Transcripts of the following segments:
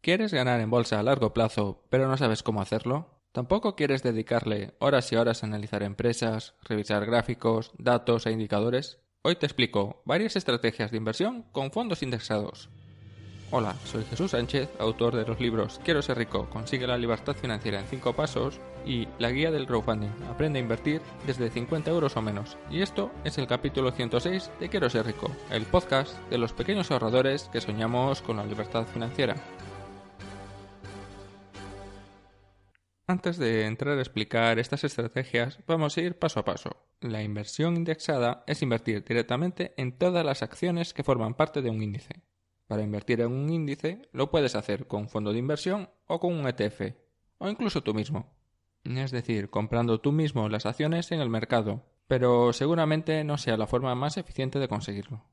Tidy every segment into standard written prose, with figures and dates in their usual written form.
¿Quieres ganar en bolsa a largo plazo, pero no sabes cómo hacerlo? ¿Tampoco quieres dedicarle horas y horas a analizar empresas, revisar gráficos, datos e indicadores? Hoy te explico varias estrategias de inversión con fondos indexados. Hola, soy Jesús Sánchez, autor de los libros Quiero ser rico, consigue la libertad financiera en 5 pasos y La guía del crowdfunding, aprende a invertir desde 50 euros o menos. Y esto es el capítulo 106 de Quiero ser rico, el podcast de los pequeños ahorradores que soñamos con la libertad financiera. Antes de entrar a explicar estas estrategias, vamos a ir paso a paso. La inversión indexada es invertir directamente en todas las acciones que forman parte de un índice. Para invertir en un índice lo puedes hacer con un fondo de inversión o con un ETF, o incluso tú mismo. Es decir, comprando tú mismo las acciones en el mercado, pero seguramente no sea la forma más eficiente de conseguirlo.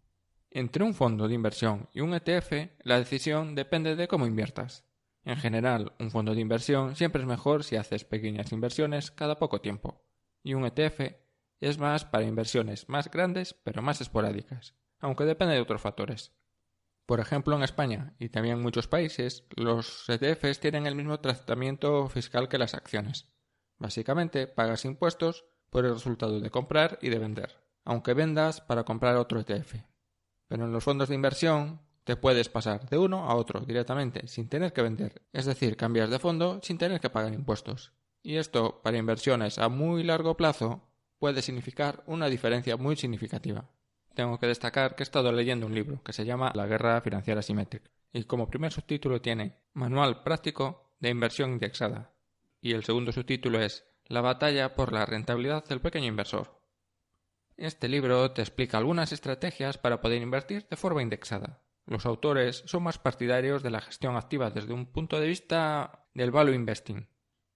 Entre un fondo de inversión y un ETF, la decisión depende de cómo inviertas. En general, un fondo de inversión siempre es mejor si haces pequeñas inversiones cada poco tiempo, y un ETF es más para inversiones más grandes pero más esporádicas, aunque depende de otros factores. Por ejemplo, en España y también en muchos países, los ETFs tienen el mismo tratamiento fiscal que las acciones. Básicamente, pagas impuestos por el resultado de comprar y de vender, aunque vendas para comprar otro ETF. Pero en los fondos de inversión te puedes pasar de uno a otro directamente sin tener que vender, es decir, cambias de fondo sin tener que pagar impuestos. Y esto, para inversiones a muy largo plazo, puede significar una diferencia muy significativa. Tengo que destacar que he estado leyendo un libro que se llama La guerra financiera asimétrica y como primer subtítulo tiene Manual práctico de inversión indexada y el segundo subtítulo es La batalla por la rentabilidad del pequeño inversor. Este libro te explica algunas estrategias para poder invertir de forma indexada. Los autores son más partidarios de la gestión activa desde un punto de vista del value investing,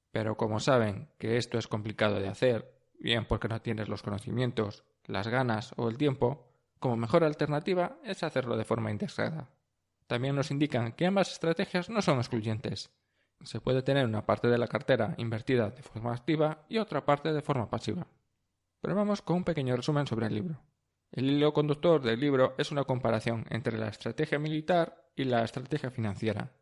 pero como saben que esto es complicado de hacer, bien porque no tienes los conocimientos, las ganas o el tiempo, como mejor alternativa es hacerlo de forma indexada. También nos indican que ambas estrategias no son excluyentes. Se puede tener una parte de la cartera invertida de forma activa y otra parte de forma pasiva. Pero vamos con un pequeño resumen sobre el libro. El hilo conductor del libro es una comparación entre la estrategia militar y la estrategia financiera.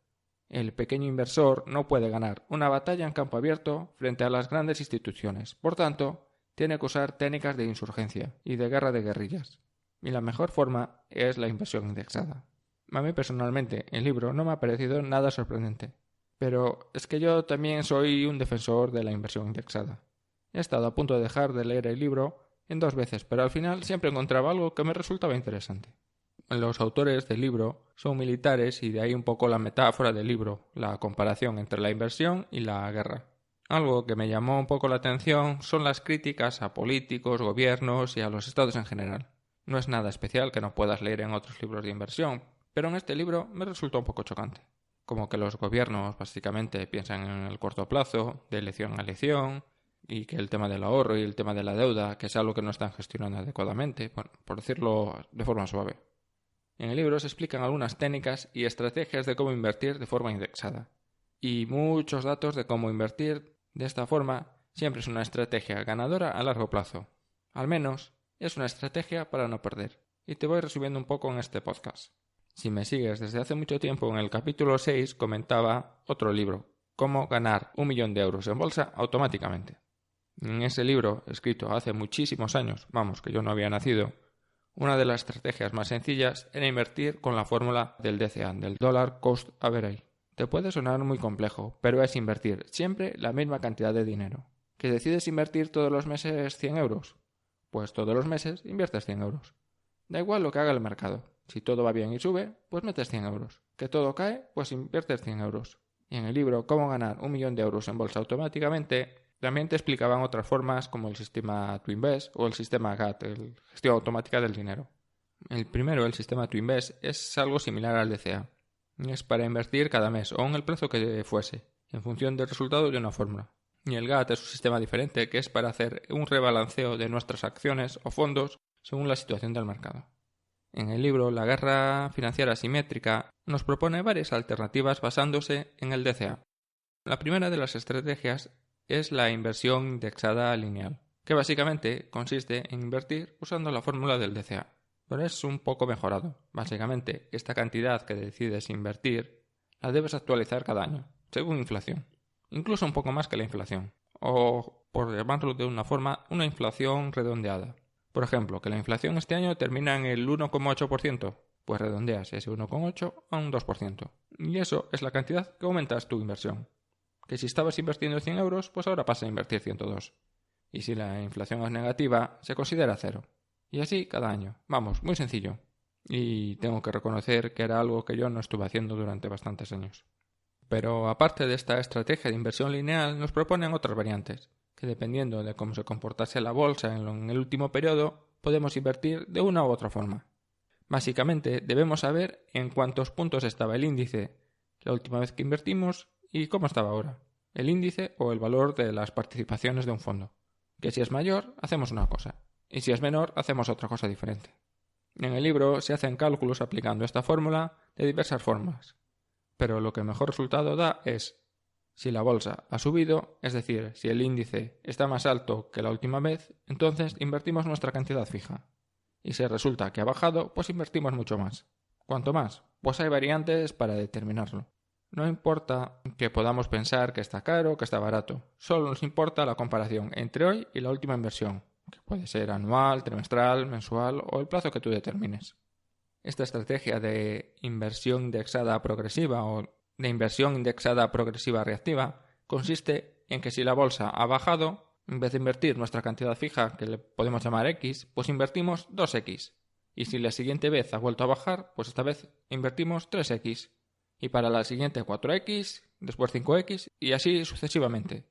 El pequeño inversor no puede ganar una batalla en campo abierto frente a las grandes instituciones, por tanto, tiene que usar técnicas de insurgencia y de guerra de guerrillas. Y la mejor forma es la inversión indexada. A mí personalmente el libro no me ha parecido nada sorprendente, pero es que yo también soy un defensor de la inversión indexada. He estado a punto de dejar de leer el libro en 2 veces, pero al final siempre encontraba algo que me resultaba interesante. Los autores del libro son militares y de ahí un poco la metáfora del libro, la comparación entre la inversión y la guerra. Algo que me llamó un poco la atención son las críticas a políticos, gobiernos y a los estados en general. No es nada especial que no puedas leer en otros libros de inversión, pero en este libro me resultó un poco chocante. Como que los gobiernos básicamente piensan en el corto plazo, de elección a elección, y que el tema del ahorro y el tema de la deuda, que es algo que no están gestionando adecuadamente, bueno, por decirlo de forma suave. En el libro se explican algunas técnicas y estrategias de cómo invertir de forma indexada, y muchos datos de cómo invertir de esta forma siempre es una estrategia ganadora a largo plazo. Al menos es una estrategia para no perder, y te voy resumiendo un poco en este podcast. Si me sigues desde hace mucho tiempo, en el capítulo 6 comentaba otro libro, Cómo ganar 1.000.000 de euros en bolsa automáticamente. En ese libro, escrito hace muchísimos años, vamos, que yo no había nacido, una de las estrategias más sencillas era invertir con la fórmula del DCA, del Dollar Cost Average. Te puede sonar muy complejo, pero es invertir siempre la misma cantidad de dinero. ¿Que decides invertir todos los meses 100 euros? Pues todos los meses inviertes 100 euros. Da igual lo que haga el mercado. Si todo va bien y sube, pues metes 100 euros. Que todo cae, pues inviertes 100 euros. Y en el libro Cómo ganar 1.000.000 de euros en bolsa automáticamente, también te explicaban otras formas como el sistema TwoInvest o el sistema GAT, el gestión automática del dinero. El primero, el sistema TwoInvest, es algo similar al DCA. Es para invertir cada mes o en el plazo que fuese, en función del resultado de una fórmula. Y el GAT es un sistema diferente que es para hacer un rebalanceo de nuestras acciones o fondos según la situación del mercado. En el libro La guerra financiera asimétrica nos propone varias alternativas basándose en el DCA. La primera de las estrategias es la inversión indexada lineal, que básicamente consiste en invertir usando la fórmula del DCA, pero es un poco mejorado. Básicamente, esta cantidad que decides invertir La debes actualizar cada año, según inflación. Incluso un poco más que la inflación. O, por llamarlo de una forma, una inflación redondeada. Por ejemplo, que la inflación este año termina en el 1,8%. Pues redondeas ese 1,8 a un 2%. Y eso es la cantidad que aumentas tu inversión. Que si estabas invirtiendo 100 euros, pues ahora pasa a invertir 102. Y si la inflación es negativa, se considera cero. Y así cada año. Vamos, muy sencillo. Y tengo que reconocer que era algo que yo no estuve haciendo durante bastantes años. Pero aparte de esta estrategia de inversión lineal, nos proponen otras variantes, que dependiendo de cómo se comportase la bolsa en el último periodo, podemos invertir de una u otra forma. Básicamente, debemos saber en cuántos puntos estaba el índice la última vez que invertimos y cómo estaba ahora, el índice o el valor de las participaciones de un fondo. Que si es mayor, hacemos una cosa, y si es menor, hacemos otra cosa diferente. En el libro se hacen cálculos aplicando esta fórmula de diversas formas, pero lo que mejor resultado da es si la bolsa ha subido, es decir, si el índice está más alto que la última vez, entonces invertimos nuestra cantidad fija. Y si resulta que ha bajado, pues invertimos mucho más. ¿Cuánto más? Pues hay variantes para determinarlo. No importa que podamos pensar que está caro o que está barato, solo nos importa la comparación entre hoy y la última inversión, que puede ser anual, trimestral, mensual o el plazo que tú determines. Esta estrategia de inversión indexada progresiva o de inversión indexada progresiva reactiva consiste en que si la bolsa ha bajado, en vez de invertir nuestra cantidad fija, que le podemos llamar X, pues invertimos 2X. Y si la siguiente vez ha vuelto a bajar, pues esta vez invertimos 3X. Y para la siguiente 4X, después 5X y así sucesivamente.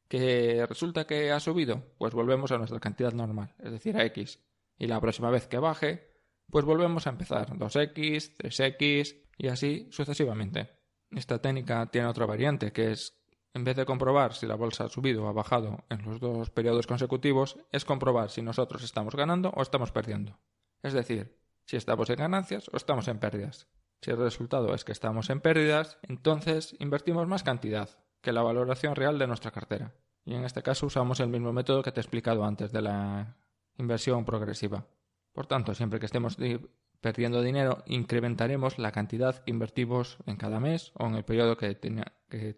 ¿Que resulta que ha subido? Pues volvemos a nuestra cantidad normal, es decir, a X. Y la próxima vez que baje, pues volvemos a empezar 2X, 3X y así sucesivamente. Esta técnica tiene otra variante que es, en vez de comprobar si la bolsa ha subido o ha bajado en los dos periodos consecutivos, es comprobar si nosotros estamos ganando o estamos perdiendo. Es decir, si estamos en ganancias o estamos en pérdidas. Si el resultado es que estamos en pérdidas, entonces invertimos más cantidad que la valoración real de nuestra cartera. Y en este caso usamos el mismo método que te he explicado antes de la inversión progresiva. Por tanto, siempre que estemos perdiendo dinero, incrementaremos la cantidad que invertimos en cada mes o en el periodo que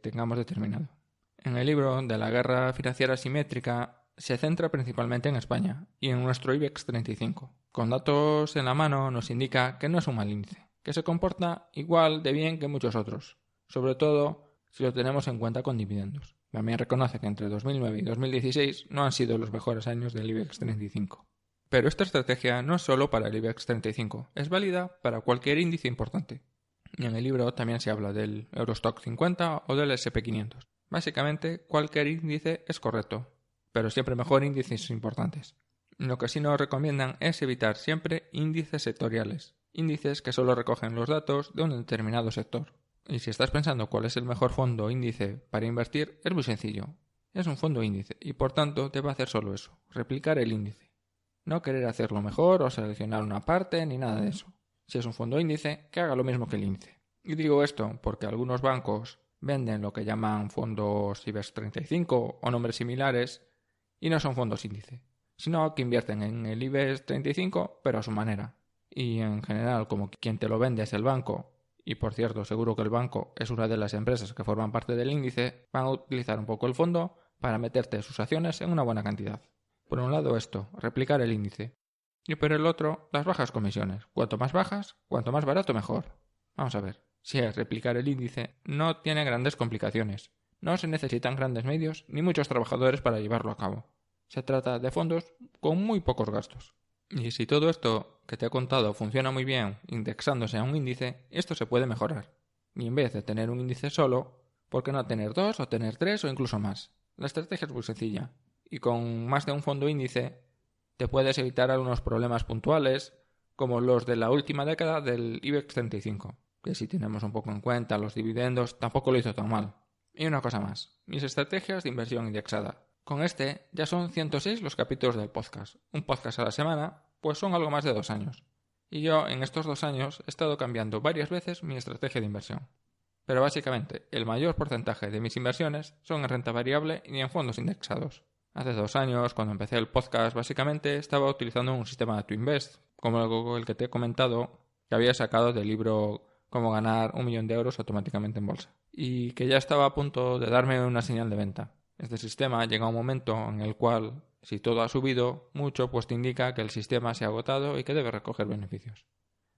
tengamos determinado. En el libro de la guerra financiera asimétrica se centra principalmente en España y en nuestro IBEX 35. Con datos en la mano nos indica que no es un mal índice, que se comporta igual de bien que muchos otros, sobre todo si lo tenemos en cuenta con dividendos. También reconoce que entre 2009 y 2016 no han sido los mejores años del IBEX 35. Pero esta estrategia no es solo para el IBEX 35, es válida para cualquier índice importante. Y en el libro también se habla del Eurostock 50 o del S&P 500. Básicamente, cualquier índice es correcto, pero siempre mejor índices importantes. Lo que sí nos recomiendan es evitar siempre índices sectoriales, índices que solo recogen los datos de un determinado sector. Y si estás pensando cuál es el mejor fondo índice para invertir, es muy sencillo. Es un fondo índice y por tanto te va a hacer solo eso, replicar el índice. No querer hacerlo mejor o seleccionar una parte ni nada de eso. Si es un fondo índice, que haga lo mismo que el índice. Y digo esto porque algunos bancos venden lo que llaman fondos IBEX 35 o nombres similares y no son fondos índice, sino que invierten en el IBEX 35 pero a su manera. Y en general, como quien te lo vende es el banco, y por cierto, seguro que el banco es una de las empresas que forman parte del índice, van a utilizar un poco el fondo para meterte sus acciones en una buena cantidad. Por un lado esto, replicar el índice. Y por el otro, las bajas comisiones. Cuanto más bajas, cuanto más barato mejor. Vamos a ver, si es replicar el índice, no tiene grandes complicaciones. No se necesitan grandes medios ni muchos trabajadores para llevarlo a cabo. Se trata de fondos con muy pocos gastos. Y si todo esto que te he contado funciona muy bien indexándose a un índice, esto se puede mejorar. Y en vez de tener un índice solo, ¿por qué no tener dos o tener tres o incluso más? La estrategia es muy sencilla. Y con más de un fondo índice te puedes evitar algunos problemas puntuales como los de la última década del IBEX 35, que si tenemos un poco en cuenta los dividendos tampoco lo hizo tan mal. Y una cosa más, mis estrategias de inversión indexada. Con este ya son 106 los capítulos del podcast. Un podcast a la semana, pues son algo más de 2 años. Y yo en estos 2 años he estado cambiando varias veces mi estrategia de inversión. Pero básicamente el mayor porcentaje de mis inversiones son en renta variable y en fondos indexados. Hace 2 años, cuando empecé el podcast, básicamente estaba utilizando un sistema de Twinvest, como el que te he comentado, que había sacado del libro como ganar 1 millón de euros automáticamente en bolsa. Y que ya estaba a punto de darme una señal de venta. Este sistema llega a un momento en el cual, si todo ha subido mucho, pues te indica que el sistema se ha agotado y que debe recoger beneficios.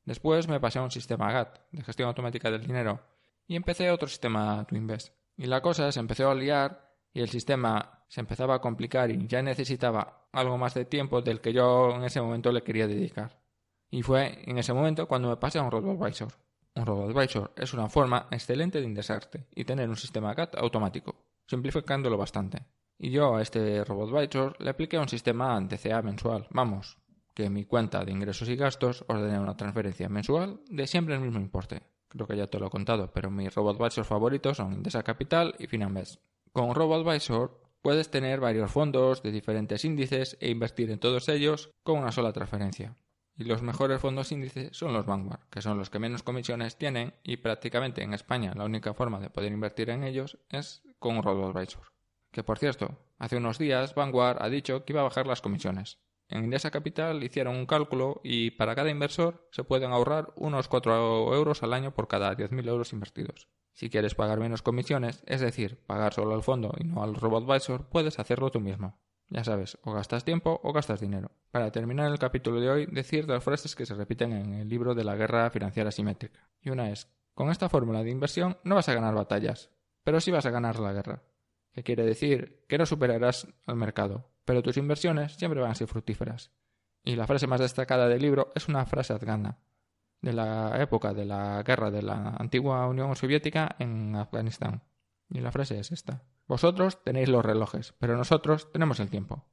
Después me pasé a un sistema GAT, de gestión automática del dinero, y empecé otro sistema Twinvest. Y la cosa se empezó a liar y el sistema se empezaba a complicar y ya necesitaba algo más de tiempo del que yo en ese momento le quería dedicar. Y fue en ese momento cuando me pasé a un robo-advisor. Un robo-advisor es una forma excelente de indexarte y tener un sistema GAT automático, simplificándolo bastante. Y yo a este robo-advisor le apliqué un sistema DCA mensual. Vamos, que en mi cuenta de ingresos y gastos ordené una transferencia mensual de siempre el mismo importe. Creo que ya te lo he contado, pero mis robo-advisors favoritos son Indesa Capital y Finanvest. Con robo-advisor puedes tener varios fondos de diferentes índices e invertir en todos ellos con una sola transferencia. Y los mejores fondos índices son los Vanguard, que son los que menos comisiones tienen y prácticamente en España la única forma de poder invertir en ellos es con un robo-advisor. Que por cierto, hace unos días Vanguard ha dicho que iba a bajar las comisiones. En Indesa Capital hicieron un cálculo y para cada inversor se pueden ahorrar unos 4 euros al año por cada 10.000 euros invertidos. Si quieres pagar menos comisiones, es decir, pagar solo al fondo y no al robo-advisor, puedes hacerlo tú mismo. Ya sabes, o gastas tiempo o gastas dinero. Para terminar el capítulo de hoy, decir 2 frases que se repiten en el libro de la guerra financiera asimétrica. Y una es, con esta fórmula de inversión no vas a ganar batallas, pero sí vas a ganar la guerra. Que quiere decir que no superarás al mercado, pero tus inversiones siempre van a ser fructíferas. Y la frase más destacada del libro es una frase afgana, de la época de la guerra de la antigua Unión Soviética en Afganistán. Y la frase es esta. Vosotros tenéis los relojes, pero nosotros tenemos el tiempo.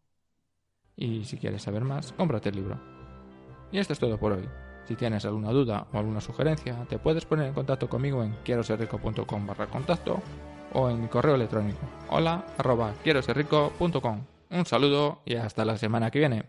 Y si quieres saber más, cómprate el libro. Y esto es todo por hoy. Si tienes alguna duda o alguna sugerencia, te puedes poner en contacto conmigo en quieroserrico.com/contacto o en mi correo electrónico hola@quieroserrico.com. Un saludo y hasta la semana que viene.